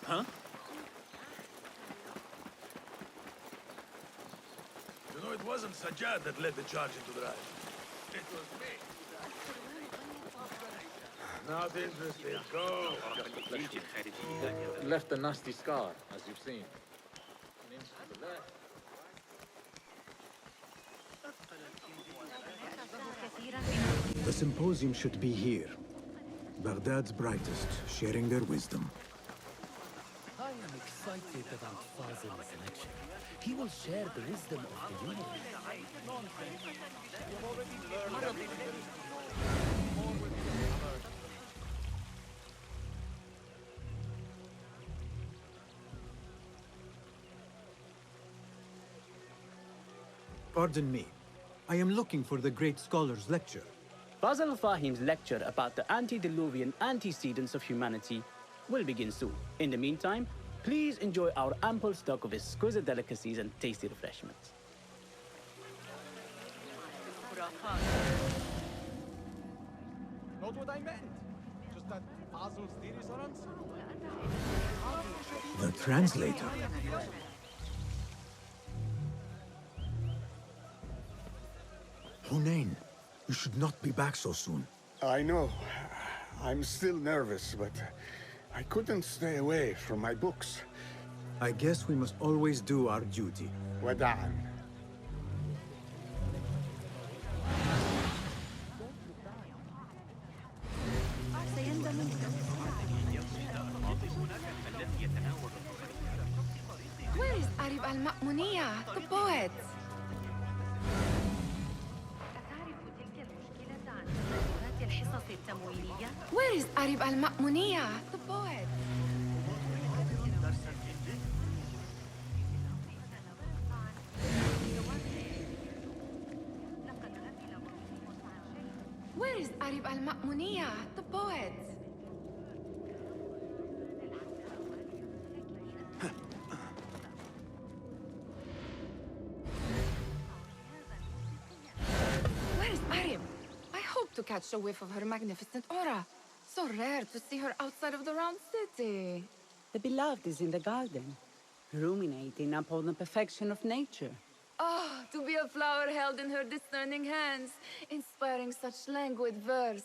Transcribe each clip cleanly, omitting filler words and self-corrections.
Huh? You know, it wasn't Sajjad that led the charge into the Raj. It was me. Not interested. Go. Left a nasty scar, as you've seen. An inch to the left. The symposium should be here. Baghdad's brightest, sharing their wisdom. I am excited about Fazil's lecture. He will share the wisdom of the universe. Pardon me. I am looking for the great scholar's lecture. Fazl Fahim's lecture about the antediluvian antecedents of humanity will begin soon. In the meantime, please enjoy our ample stock of exquisite delicacies and tasty refreshments. Not what I meant. Just that Basil's theories are unsound. The translator. Hunain, you should not be back so soon. I know. I'm still nervous, but I couldn't stay away from my books. I guess we must always do our duty. Wada'an. Where is Arib al-Ma'muniya, the poet? Where is Arib al-Ma'muniya, the poet? Where is Arib al-Ma'muniya, the poet? Where is Arib? I hope to catch a whiff of her magnificent aura. So rare to see her outside of the round city. The beloved is in the garden, ruminating upon the perfection of nature. Oh, to be a flower held in her discerning hands, inspiring such languid verse.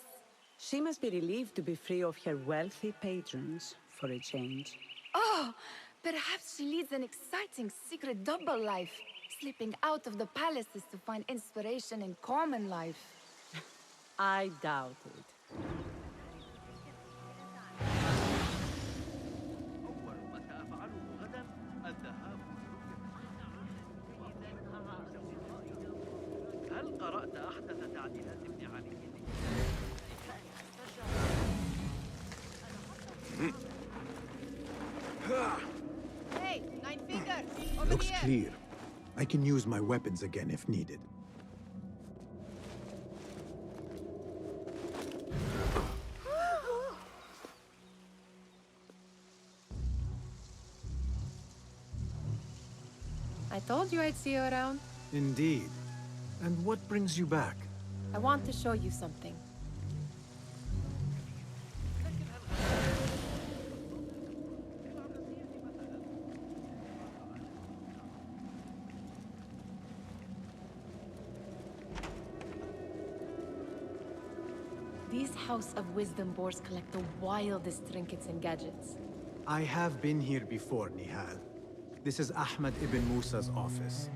She must be relieved to be free of her wealthy patrons for a change. Oh, perhaps she leads an exciting secret double life, slipping out of the palaces to find inspiration in common life. I doubt it. هل قرأت أحدث تعديلات ابن علي؟ Hey, Nine Fingers! Over Looks here! clear. I can use my weapons again if needed. I told you I'd see you around. Indeed. And what brings you back? I want to show you something. These House of Wisdom boars collect the wildest trinkets and gadgets. I have been here before, Nihal. This is Ahmed ibn Musa's office.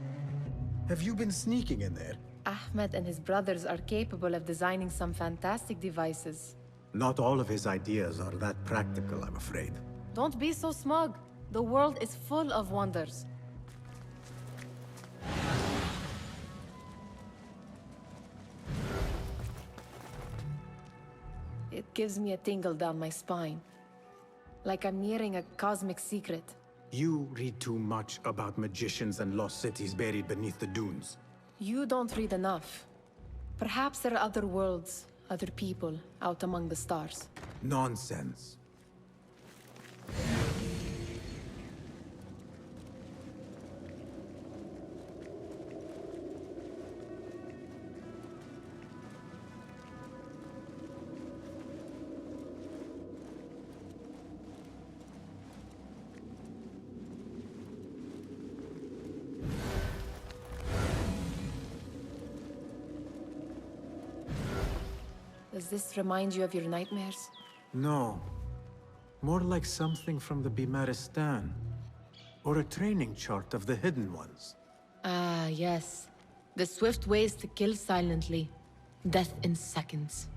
Have you been sneaking in there? Ahmed and his brothers are capable of designing some fantastic devices. Not all of his ideas are that practical, I'm afraid. Don't be so smug. The world is full of wonders. It gives me a tingle down my spine. Like I'm nearing a cosmic secret. You read too much about magicians and lost cities buried beneath the dunes. You don't read enough. Perhaps there are other worlds, other people, out among the stars. Nonsense. Does this remind you of your nightmares? No. More like something from the Bimaristan. Or a training chart of the Hidden Ones. Ah, yes. The swift ways to kill silently. Death in seconds.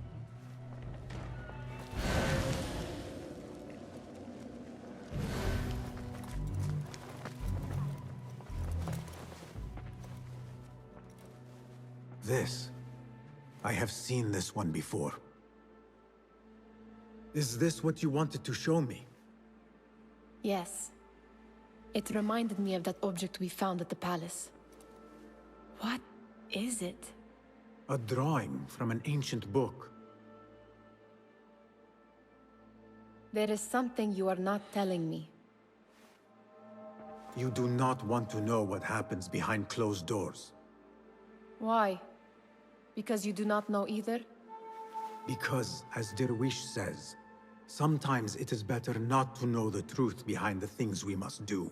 This. I have seen this one before. Is this what you wanted to show me? Yes. It reminded me of that object we found at the palace. What is it? A drawing from an ancient book. There is something you are not telling me. You do not want to know what happens behind closed doors. Why? Because you do not know either? Because, as Derwish says, sometimes it is better not to know the truth behind the things we must do.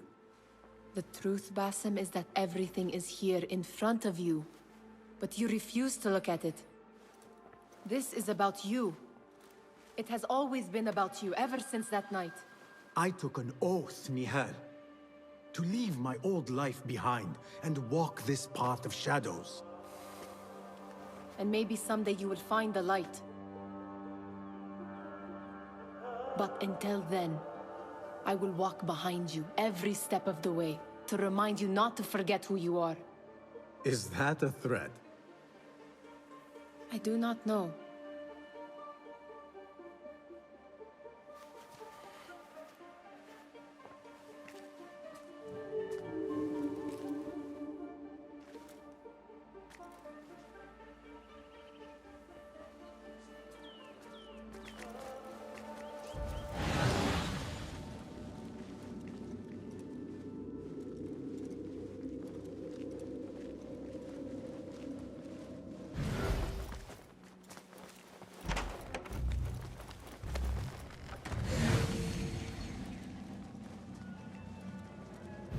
The truth, Basim, is that everything is here in front of you. But you refuse to look at it. This is about you. It has always been about you, ever since that night. I took an oath, Nihal, to leave my old life behind and walk this path of shadows. And maybe someday you will find the light. But until then, I will walk behind you every step of the way to remind you not to forget who you are. Is that a threat? I do not know.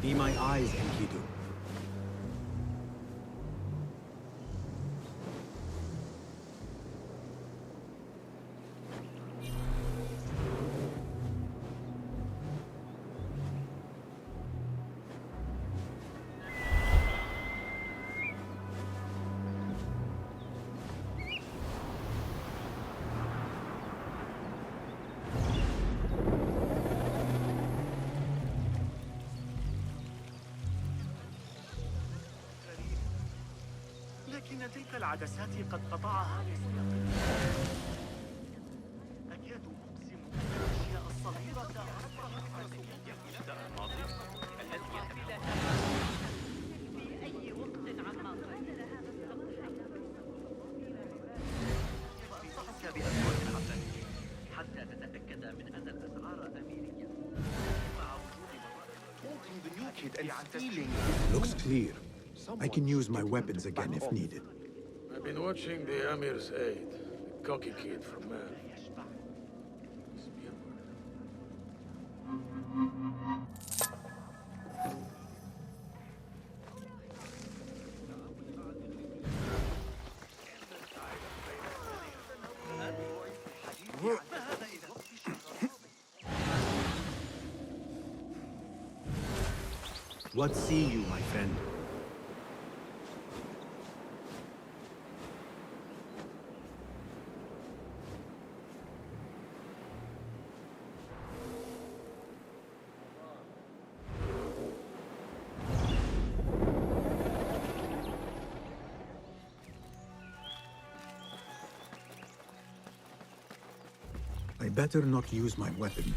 Be my eyes, Enkidu. لكن تلك العدسات قد قطعها أكاد أقسم أن الأشياء الصغيرة أصبحت رسومية في الماضي الذي يتبعها في أي وقت عما قدر هذا أنصحك بأسواق العسل حتى تتأكد من أن الأسعار أميرية مع وجود Looks clear. I can use my weapons again if needed. I've been watching the Amir's aide, the cocky kid from Man. What see you, my friend? I better not use my weapon.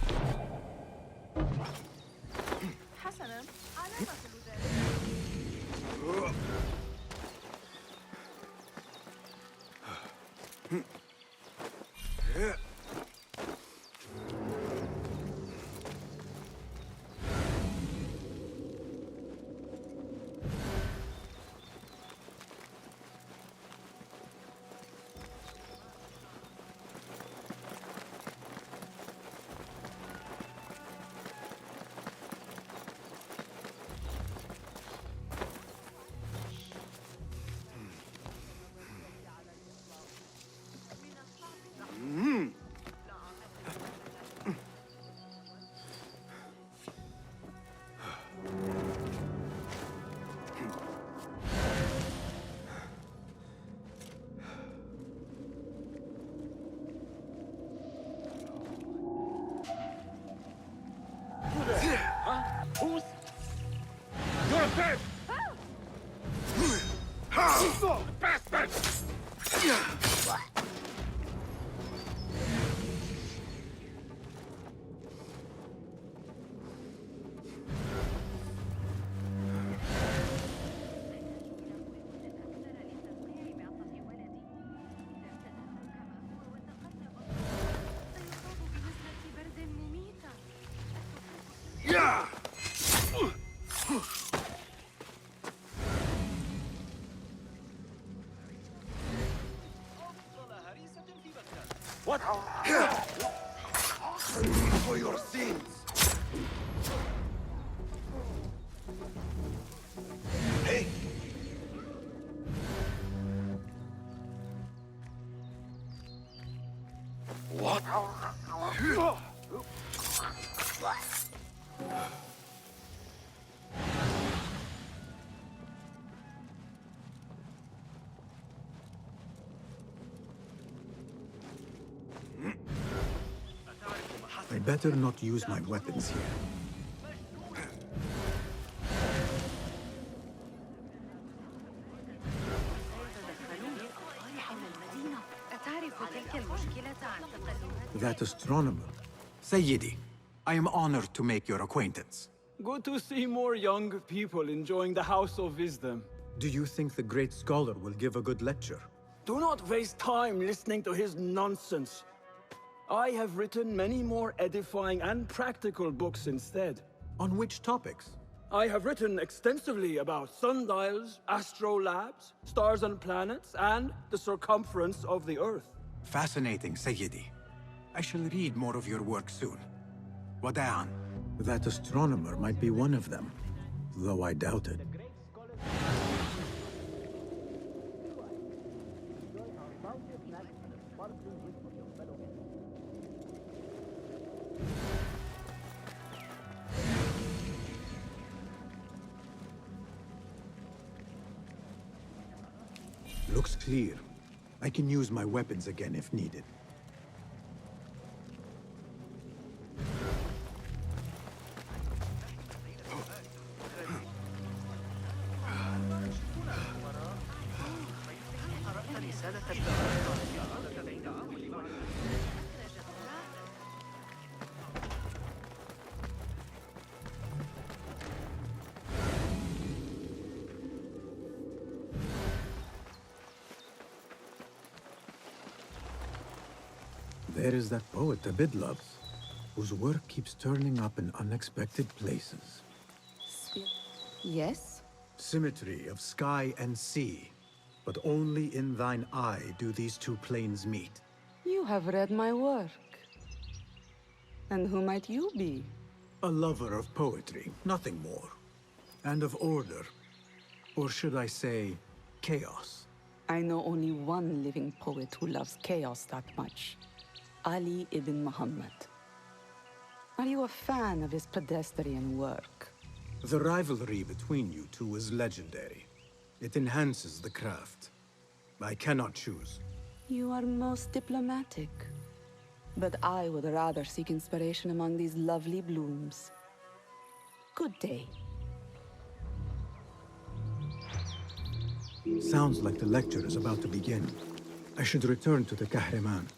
What? For your sins! Hey! What? I better not use my weapons here. That astronomer. Sayyidi, I am honored to make your acquaintance. Good to see more young people enjoying the House of Wisdom. Do you think the great scholar will give a good lecture? Do not waste time listening to his nonsense. I have written many more edifying and practical books instead. On which topics? I have written extensively about sundials, astrolabes, stars and planets, and the circumference of the Earth. Fascinating, Sayyidi. I shall read more of your work soon. Wada'an. That astronomer might be one of them, though I doubt it. Looks clear. I can use my weapons again if needed. There is that poet Abid loves, whose work keeps turning up in unexpected places. Yes? Symmetry of sky and sea, but only in thine eye do these two planes meet. You have read my work. And who might you be? A lover of poetry, nothing more. And of order. Or should I say, chaos. I know only one living poet who loves chaos that much. Ali ibn Muhammad. Are you a fan of his pedestrian work? The rivalry between you two is legendary. It enhances the craft. I cannot choose. You are most diplomatic. But I would rather seek inspiration among these lovely blooms. Good day. Sounds like the lecture is about to begin. I should return to the Kahraman.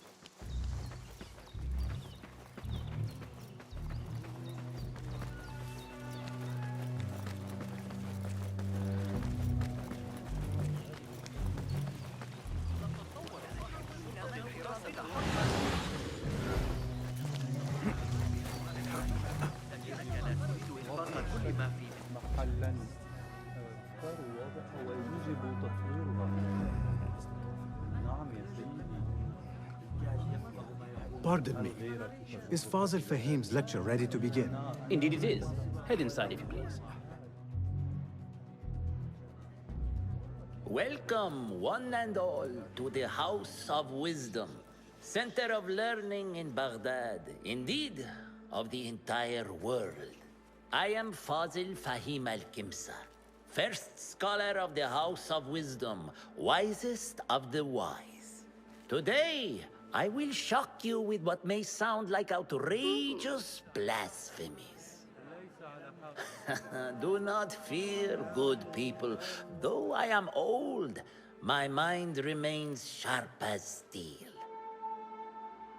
Pardon me. Is Fazil Fahim's lecture ready to begin? Indeed it is. Head inside if you please. Welcome, one and all, to the House of Wisdom, center of learning in Baghdad, indeed, of the entire world. I am Fazil Fahim al-Kimsa, first scholar of the House of Wisdom, wisest of the wise. Today, I will shock you with what may sound like outrageous blasphemies. Do not fear, good people. Though I am old, my mind remains sharp as steel.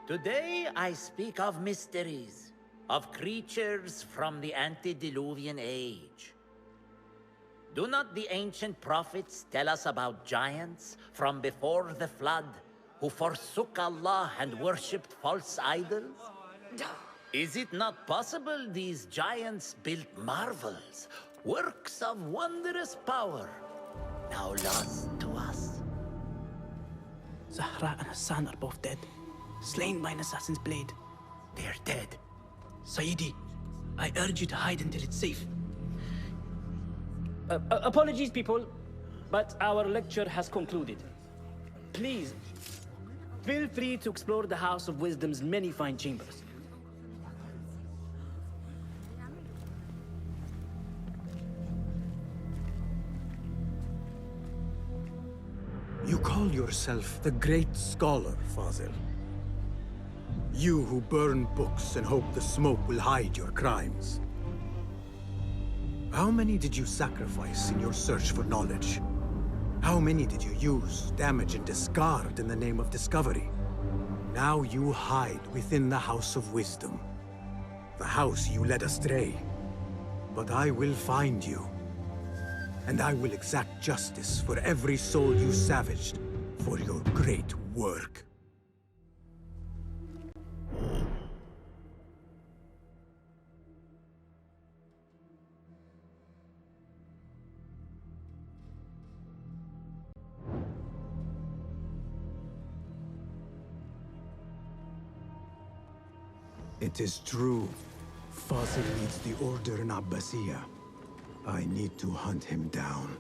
Today I speak of mysteries, of creatures from the antediluvian age. Do not the ancient prophets tell us about giants from before the flood who forsook Allah and worshipped false idols? Is it not possible these giants built marvels, works of wondrous power, now lost to us? Zahra and Hassan are both dead. slain by an assassin's blade. They are dead. Sayyidi, I urge you to hide until it's safe. Apologies, people, but our lecture has concluded. Please, feel free to explore the House of Wisdom's many fine chambers. You call yourself the Great Scholar, Fazil. You who burn books and hope the smoke will hide your crimes. How many did you sacrifice in your search for knowledge? How many did you use, damage, and discard in the name of discovery? Now you hide within the House of Wisdom. The house you led astray. But I will find you. And I will exact justice for every soul you savaged for your great work. It is true. Fazil leads the Order in Abbasiyah. I need to hunt him down.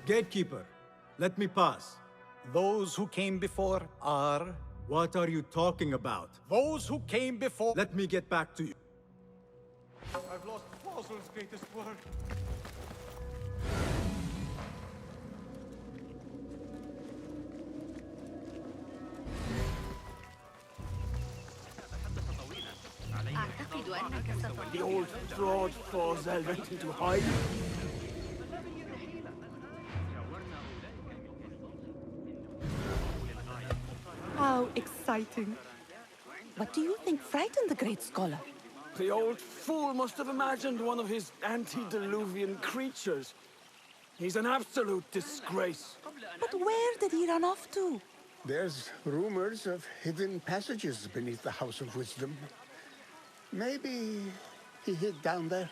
Gatekeeper, let me pass. Those who came before are... What are you talking about? Those who came before... Let me get back to you. I've lost Fazil's greatest work. The old fraud Fazil went into hiding. How exciting. What do you think frightened the great scholar? The old fool must have imagined one of his antediluvian creatures. He's an absolute disgrace. But where did he run off to? There's rumors of hidden passages beneath the House of Wisdom. Maybe he hid down there.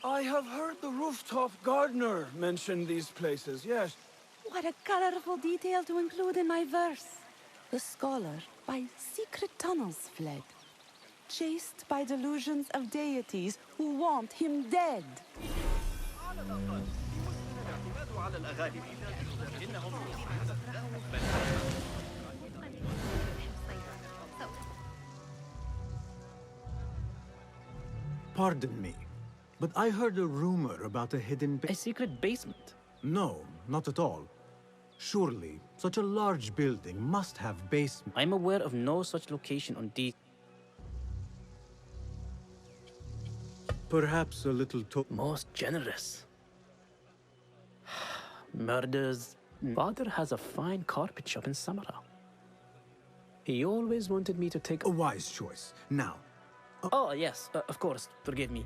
I have heard the rooftop gardener mention these places, yes. What a colorful detail to include in my verse. The scholar by secret tunnels fled, chased by delusions of deities who want him dead. Pardon me, but I heard a rumor about a hidden A secret basement? No, not at all. Surely, such a large building must have basement. I'm aware of no such location on D. Perhaps a little Most generous. Murders. Father has a fine carpet shop in Samara. He always wanted me to take a wise choice. Now. Oh, yes, of course. Forgive me.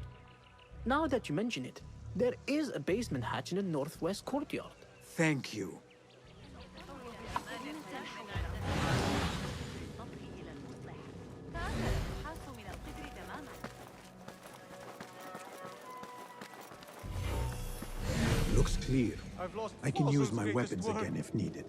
Now that you mention it, there is a basement hatch in the northwest courtyard. Thank you. Looks clear. I can use my weapons again if needed.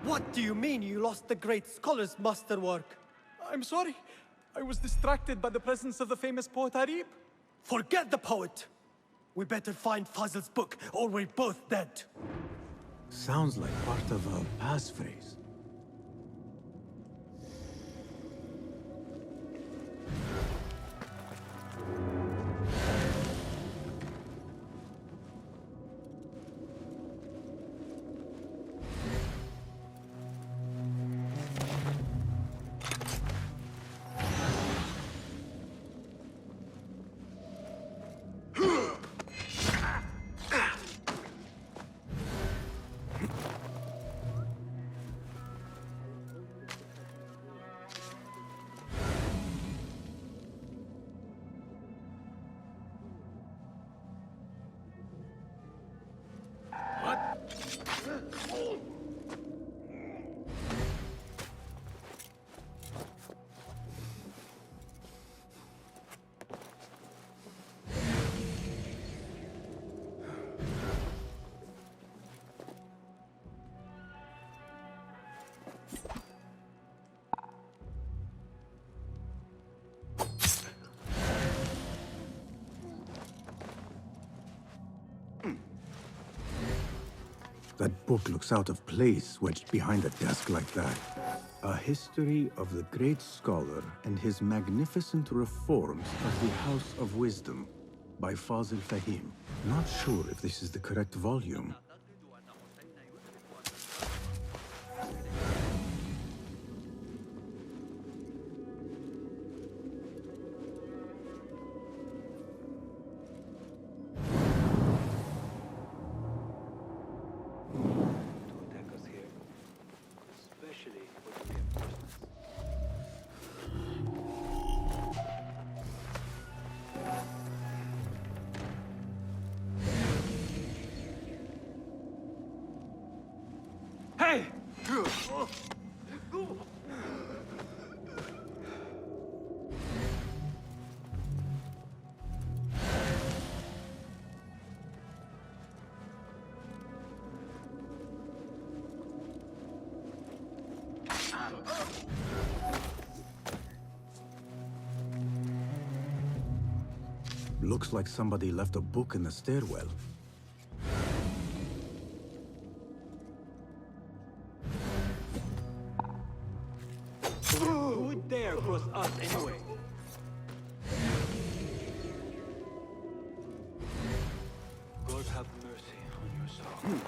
What do you mean you lost the great scholar's masterwork? I'm sorry. I was distracted by the presence of the famous poet Arib. Forget the poet! We better find Fazil's book, or we're both dead. Sounds like part of a passphrase. That book looks out of place wedged behind a desk like that. A history of the great scholar and his magnificent reforms of the House of Wisdom by Fazil Fahim. Not sure if this is the correct volume. Hey! Looks like somebody left a book in the stairwell. Who would dare cross us anyway? God have mercy on your soul.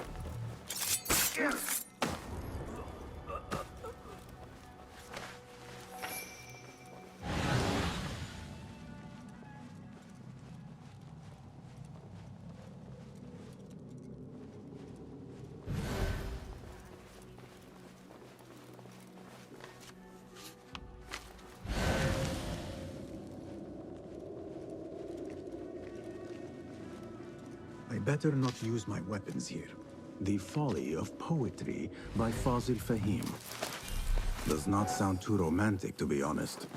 I better not use my weapons here. The Folly of Poetry by Fazil Fahim. Does not sound too romantic, to be honest.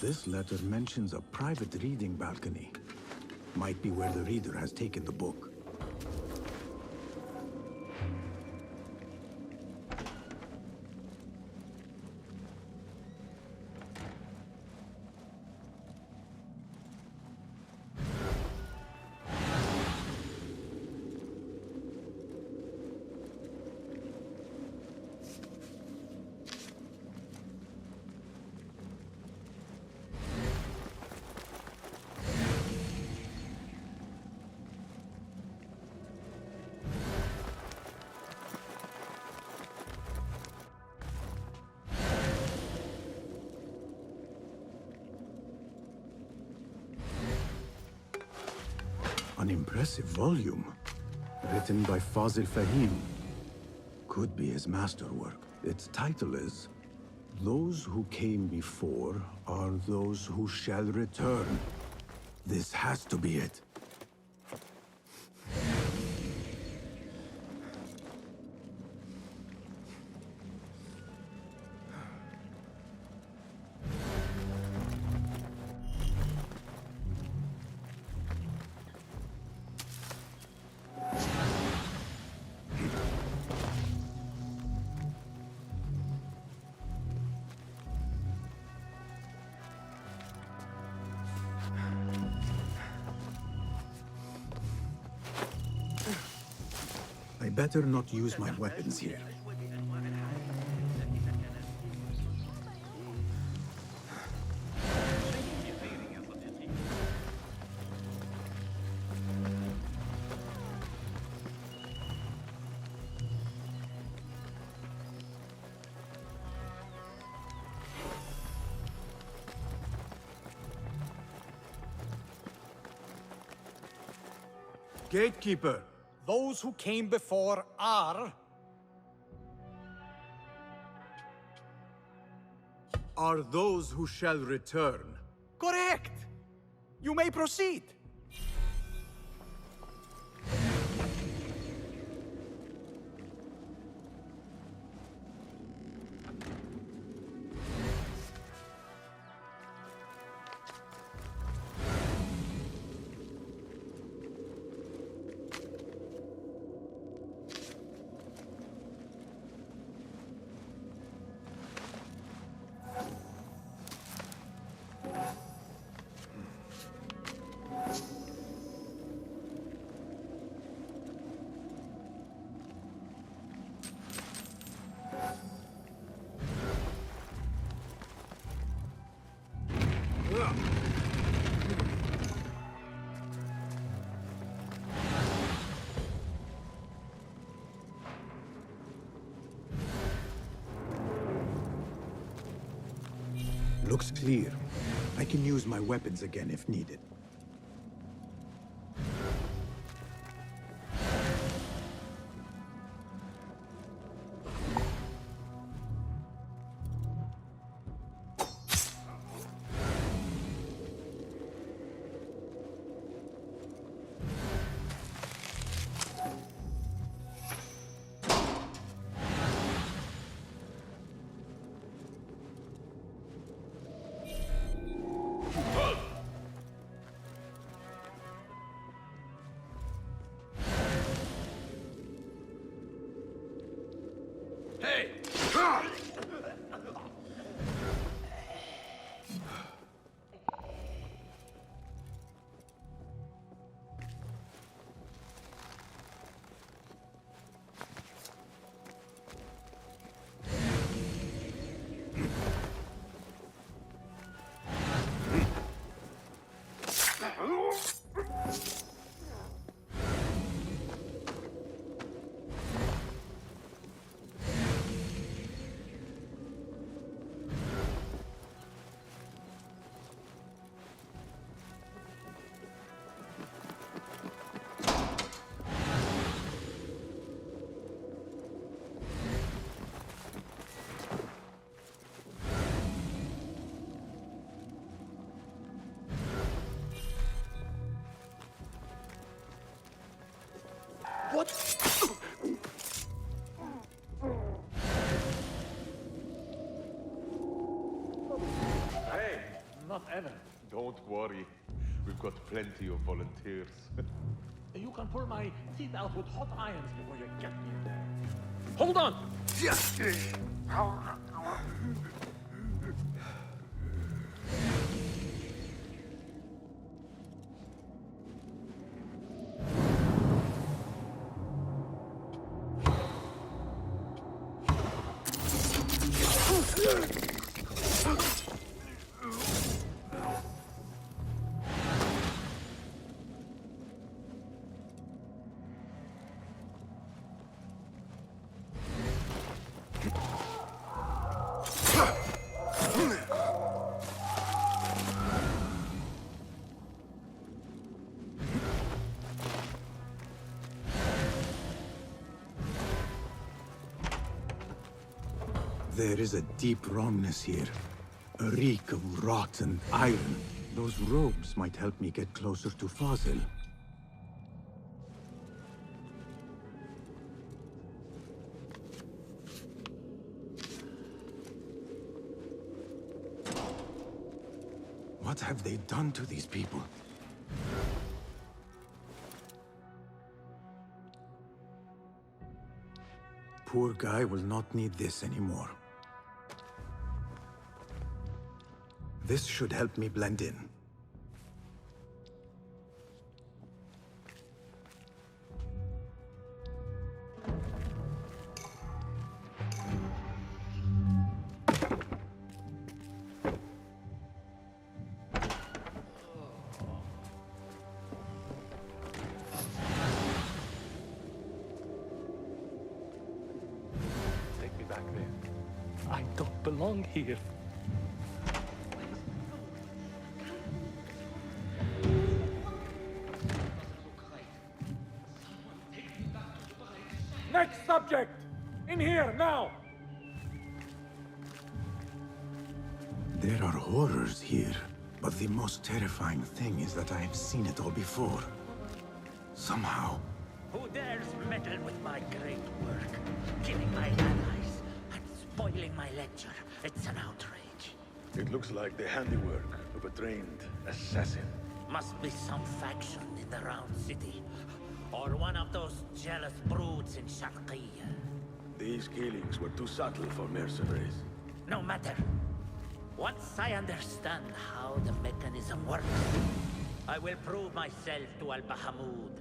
This letter mentions a private reading balcony. Might be where the reader has taken the book. An impressive volume, written by Fazil Fahim. Could be his masterwork. Its title is, Those Who Came Before Are Those Who Shall Return. This has to be it. better not use my weapons here. Gatekeeper! Those who came before are those who shall return. correct! You may proceed. Looks clear. I can use my weapons again if needed. Hey! What? Hey, not ever. Don't worry. We've got plenty of volunteers. You can pull my teeth out with hot irons before you get me in there. Hold on! There is a deep wrongness here. A reek of rotten iron. Those robes might help me get closer to Fazil. What have they done to these people? Poor guy will not need this anymore. This should help me blend in. belong here. Next subject! In here, now! There are horrors here, but the most terrifying thing is that I have seen it all before. Somehow. Who dares meddle with my great work? Killing my allies and spoiling my lecture. It's an outrage. It looks like the handiwork of a trained assassin. Must be some faction in the Round City. Or one of those jealous broods in Sharqiyya. These killings were too subtle for mercenaries. No matter. Once I understand how the mechanism works, I will prove myself to Al-Bahamud.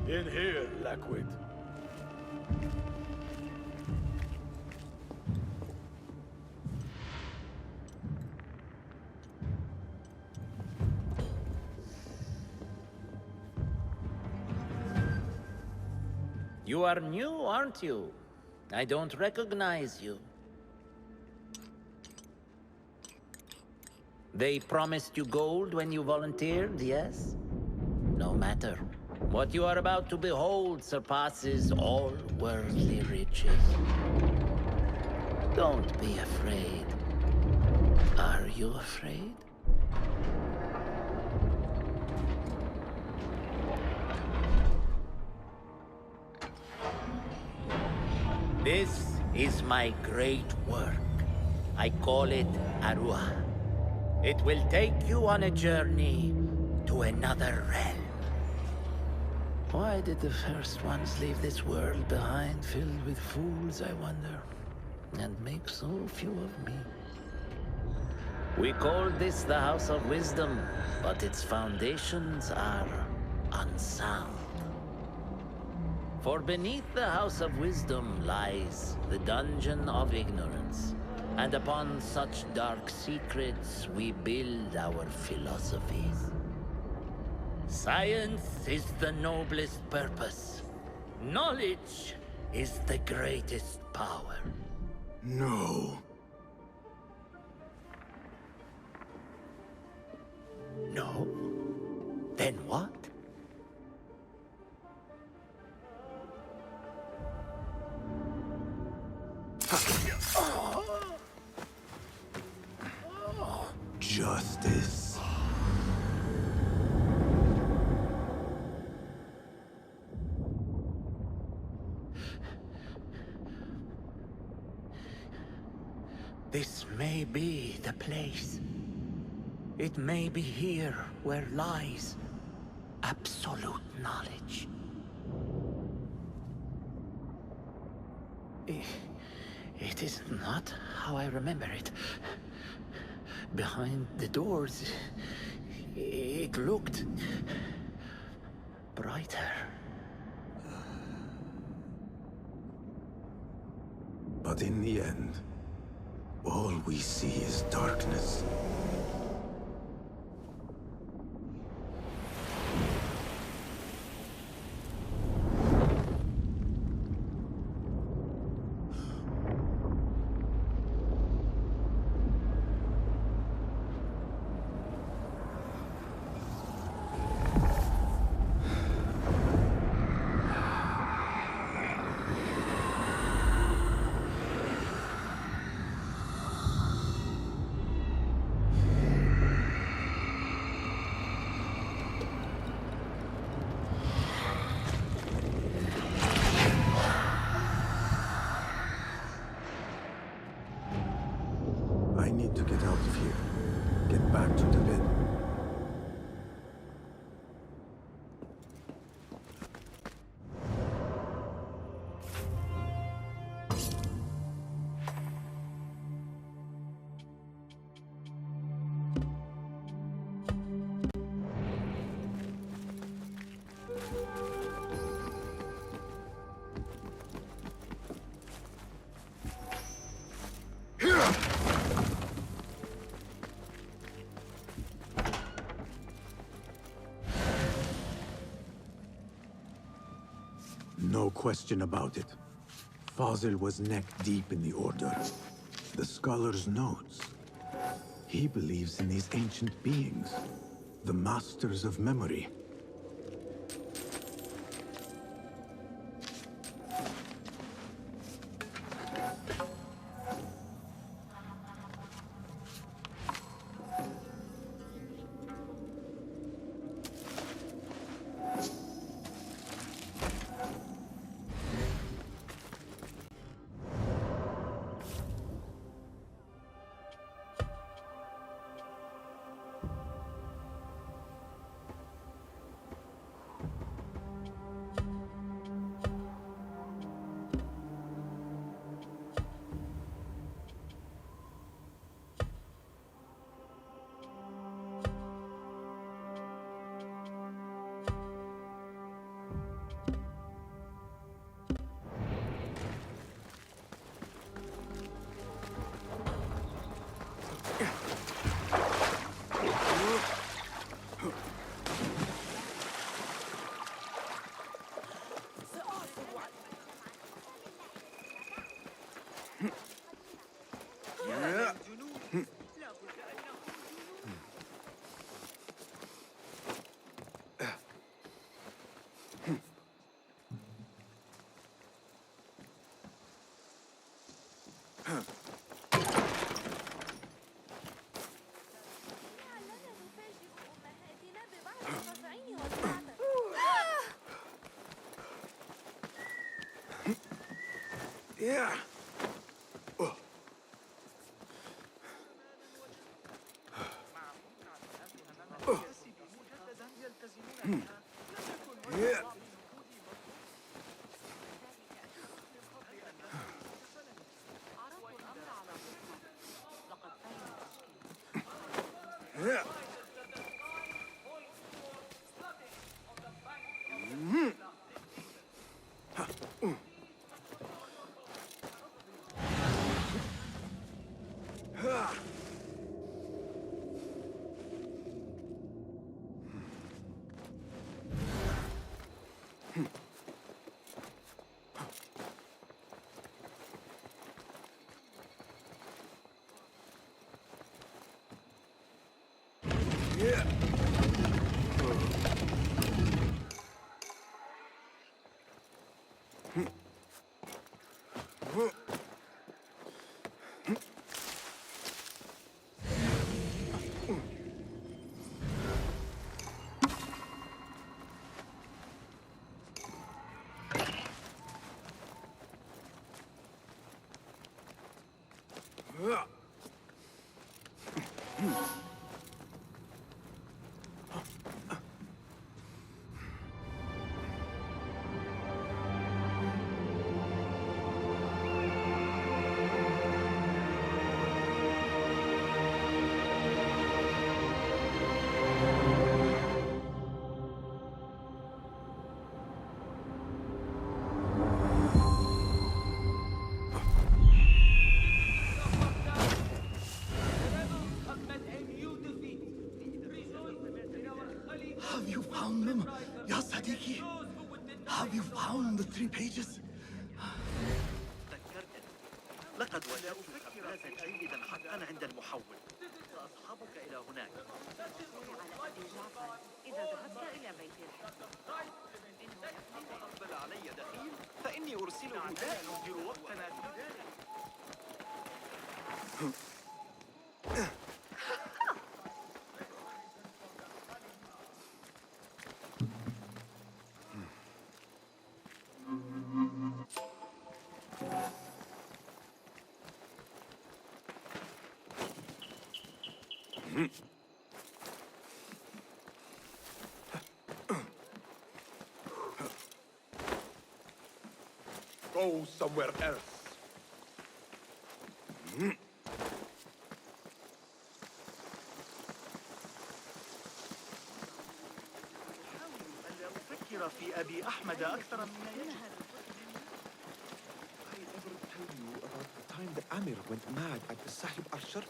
In here, Lackwit. You are new, aren't you? I don't recognize you. They promised you gold when you volunteered, yes? No matter. What you are about to behold surpasses all worldly riches. Don't be afraid. Are you afraid? This is my great work. I call it Arua. It will take you on a journey to another realm. Why did the first ones leave this world behind filled with fools, I wonder, and make so few of me? We call this the House of Wisdom, but its foundations are unsound. For beneath the House of Wisdom lies the Dungeon of Ignorance, and upon such dark secrets we build our philosophies. Science is the noblest purpose. Knowledge is the greatest power. No. No? Then what? Justice. This may be the place. It may be here where lies absolute knowledge. It is not how I remember it. Behind the doors, it looked brighter. But in the end, all we see is darkness. I need to get out of here. Get back to the bin. No question about it. Fazil was neck-deep in the Order. The scholar's notes. He believes in these ancient beings, the masters of memory. Yeah. Yeah. Yeah. Have you found them, Ya Sadiki? Have you found the 3 pages? لقد وجدت خبازا جيدا حقا عند المحول. سأصحبك إلى هناك. على أبي جعفر إذا ذهبت إلى بيت الحكم. إن أقبل علي دخيل فإني أرسله دائما ندير وقتنا في ذلك. Go somewhere else. ألا أفكر في أبي أحمد أكثر مما يجب. I ever tell you about the time that Amir went mad at the Sahib Archer?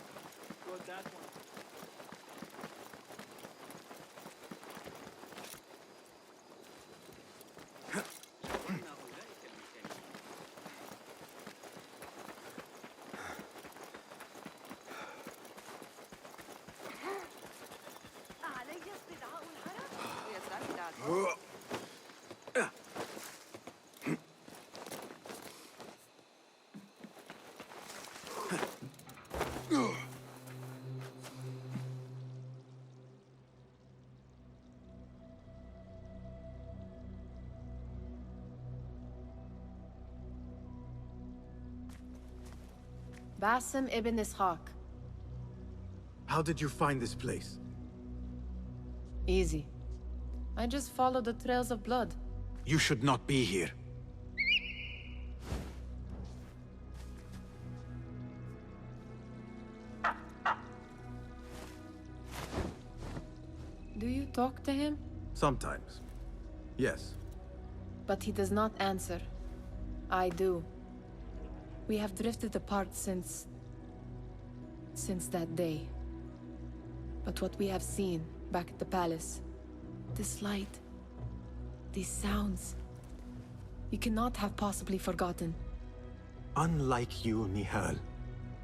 Basim ibn Ishaq. How did you find this place? Easy. I just follow the trails of blood. You should not be here. Do you talk to him? Sometimes. Yes. But he does not answer. I do. We have drifted apart since that day. But what we have seen back at the palace, this light, these sounds, you cannot have possibly forgotten. Unlike you, Nihal,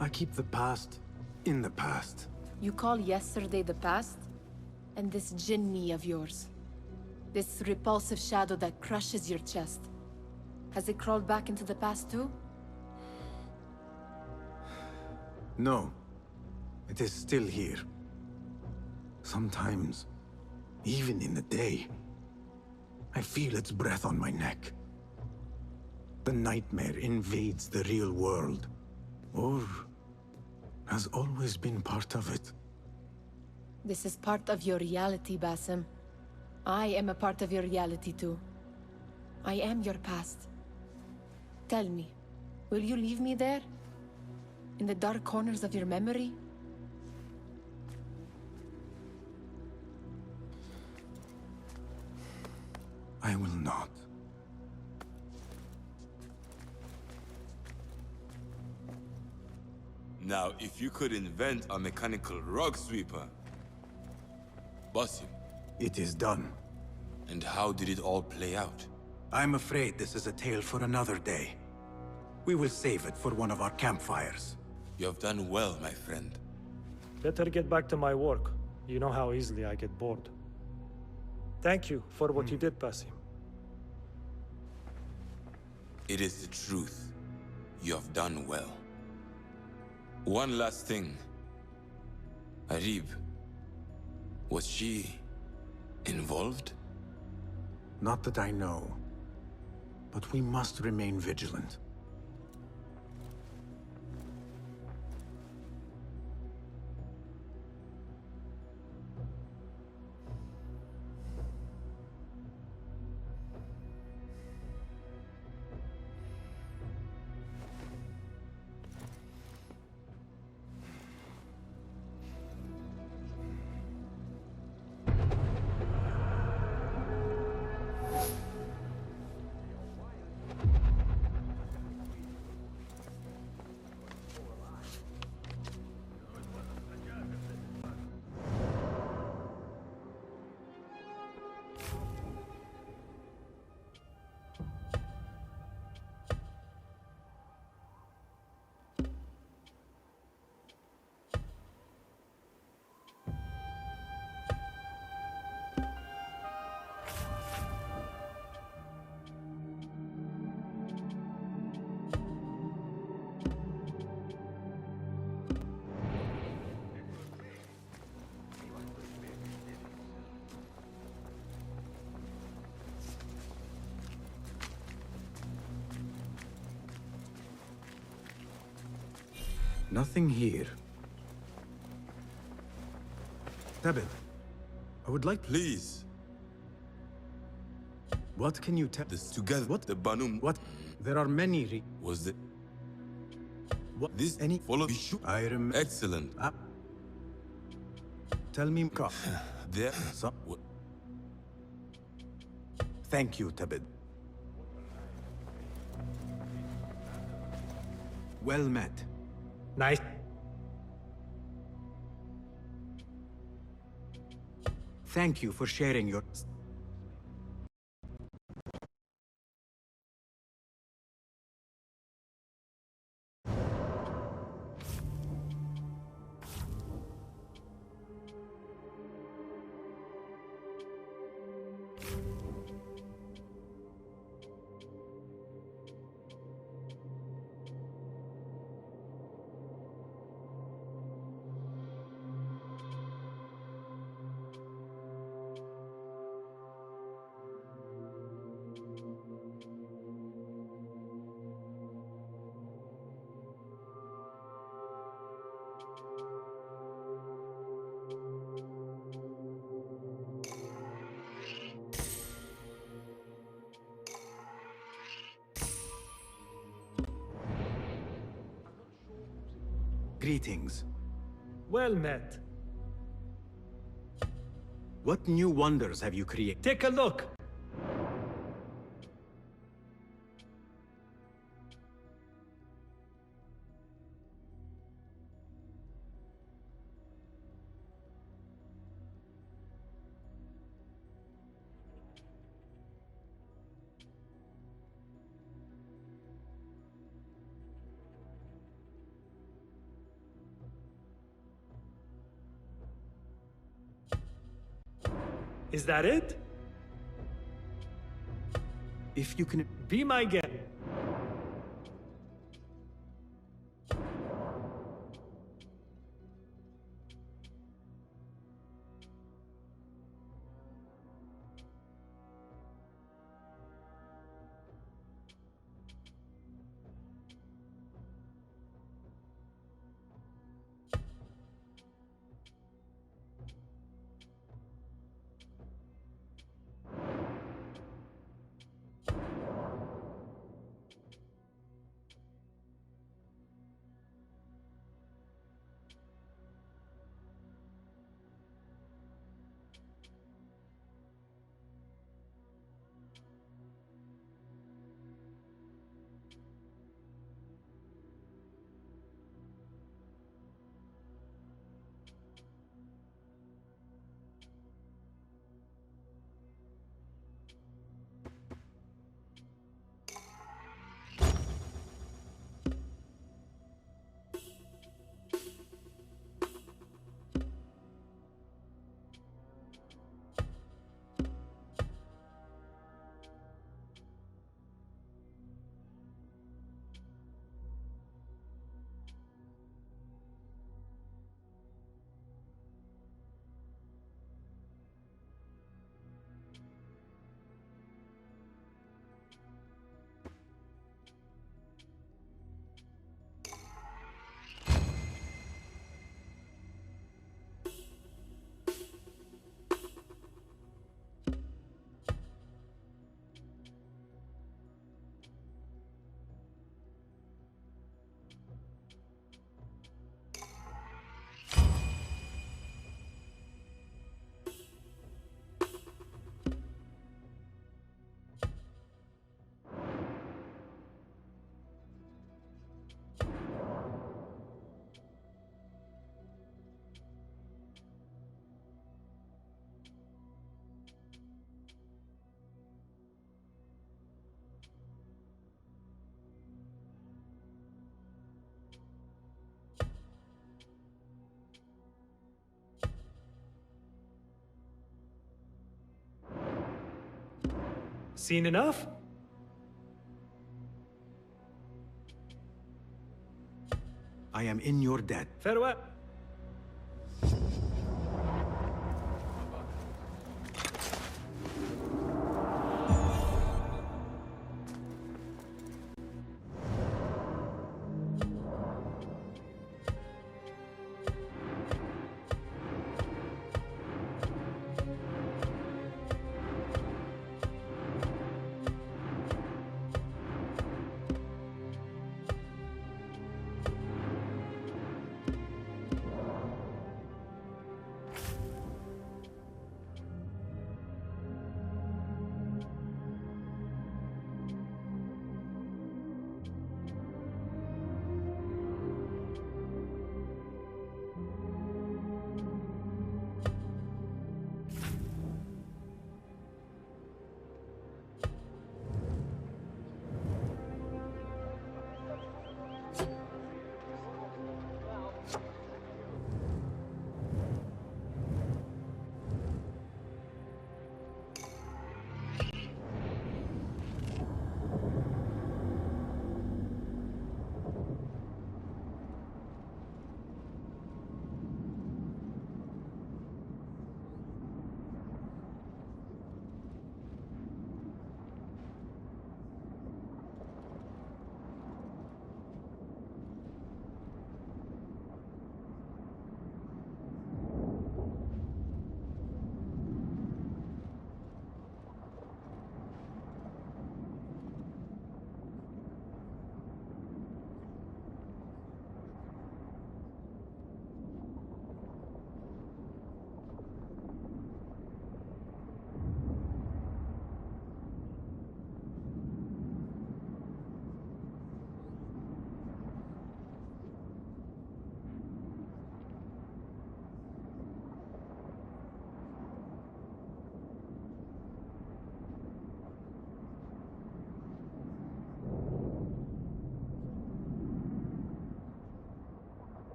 I keep the past in the past. You call yesterday the past? And this jinni of yours, this repulsive shadow that crushes your chest, has it crawled back into the past too? No. It is still here. Sometimes, even in the day, I feel its breath on my neck. The nightmare invades the real world, or has always been part of it. This is part of your reality, Basim. I am a part of your reality too. I am your past. Tell me, will you leave me there? In the dark corners of your memory? I will not. Now, if you could invent a mechanical rug sweeper, Basim. It is done. And how did it all play out? I'm afraid this is a tale for another day. We will save it for one of our campfires. You have done well, my friend. Better get back to my work. You know how easily I get bored. Thank you for what you did, Basim. It is the truth. You have done well. One last thing. Arib. Was she involved? Not that I know. But we must remain vigilant. Nothing here. Tabit, I would like... Please. What can you tell... This together. What? The Banum... What? There are many Was the... What? This... Any... Follow... I remember... Excellent. Tell me... There... So... Thank you, Tabit. Well met. Nice. Thank you for sharing your... Greetings. Well met. What new wonders have you created? Take a look. Is that it? If you can... Be my guest. Seen enough? I am in your debt. Farewell.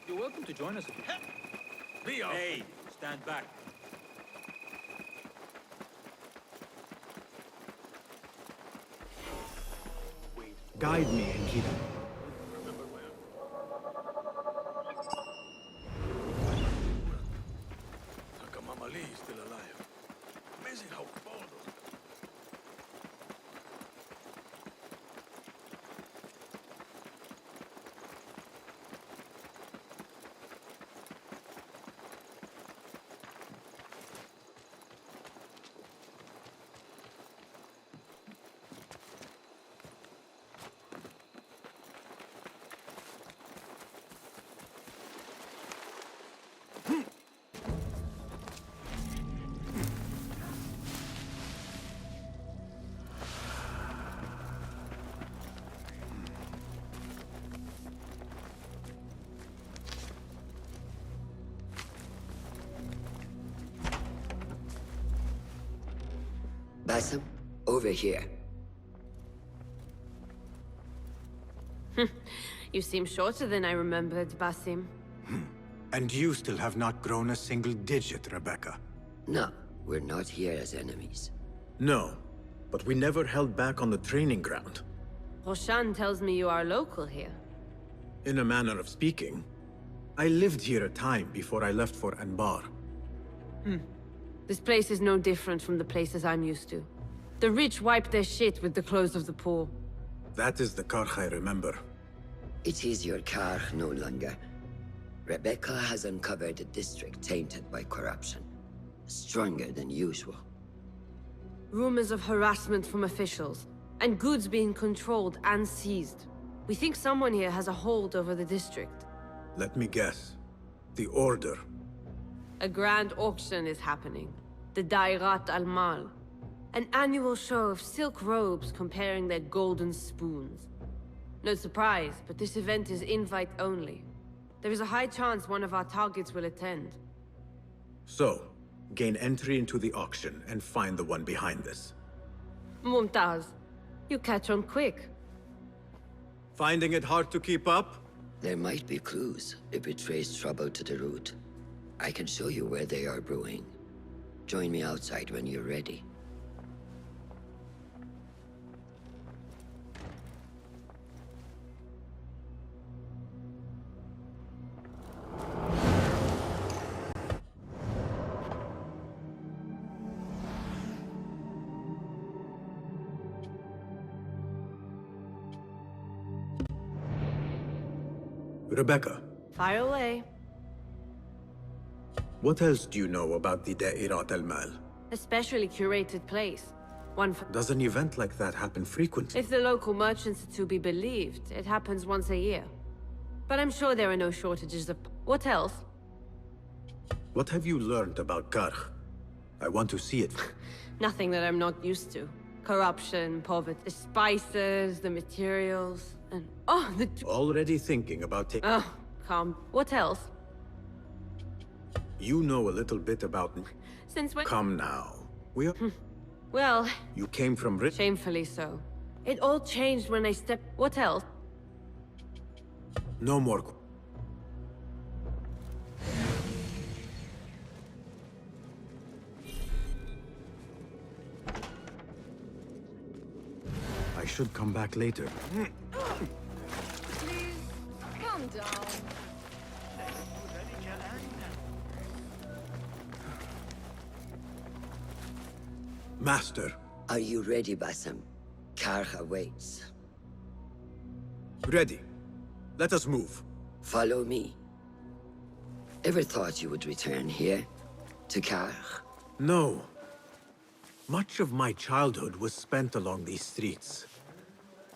You're welcome to join us if you... Be off. Hey, stand back. Guide me, Enkidu. Takamamali is still alive. Amazing how bold. Basim, over here. You seem shorter than I remembered, Basim. And you still have not grown a single digit, Rebecca. No, we're not here as enemies. No, but we never held back on the training ground. Roshan tells me you are local here. In a manner of speaking. I lived here a time before I left for Anbar. This place is no different from the places I'm used to. The rich wipe their shit with the clothes of the poor. That is the Karch I remember. It is your Karch no longer. Rebecca has uncovered a district tainted by corruption. Stronger than usual. Rumors of harassment from officials, and goods being controlled and seized. We think someone here has a hold over the district. Let me guess. The Order. A grand auction is happening. The Dairat al-Mal. An annual show of silk robes comparing their golden spoons. No surprise, but this event is invite only. There is a high chance one of our targets will attend. So, gain entry into the auction and find the one behind this. Mumtaz, you catch on quick. Finding it hard to keep up? There might be clues if we trace trouble to the root. I can show you where they are brewing. Join me outside when you're ready. Rebecca, Fire away. what else do you know about the Da'irat al-Mal? A specially curated place. One for... Does an event like that happen frequently? If the local merchants are to be believed, it happens once a year. But I'm sure there are no shortages of... What else? What have you learned about Karch? I want to see it. Nothing that I'm not used to. Corruption, poverty, the spices, the materials, and... Oh, the... Already thinking about taking... Oh, calm. What else? You know a little bit about... Since when... Come now. We are... Well... You came from rich... Shamefully so. It all changed when I stepped... What else? No more... I should come back later. Please, calm down. Master. Are you ready, Basim? Karch awaits. Ready. Let us move. Follow me. Ever thought you would return here? To Karch? No. Much of my childhood was spent along these streets.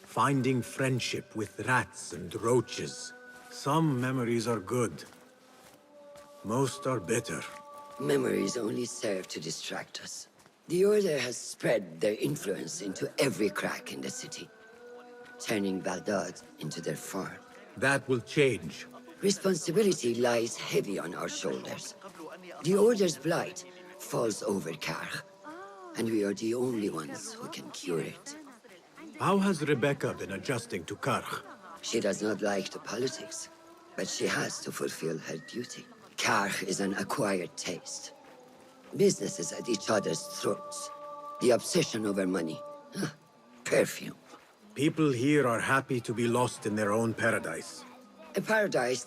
Finding friendship with rats and roaches. Some memories are good. Most are bitter. Memories only serve to distract us. The Order has spread their influence into every crack in the city, turning Baghdad into their farm. That will change. Responsibility lies heavy on our shoulders. The Order's blight falls over Karch, and we are the only ones who can cure it. How has Rebecca been adjusting to Karch? She does not like the politics. But she has to fulfill her duty. Karch is an acquired taste. Businesses at each other's throats. The obsession over money. Perfume. People here are happy to be lost in their own paradise. A paradise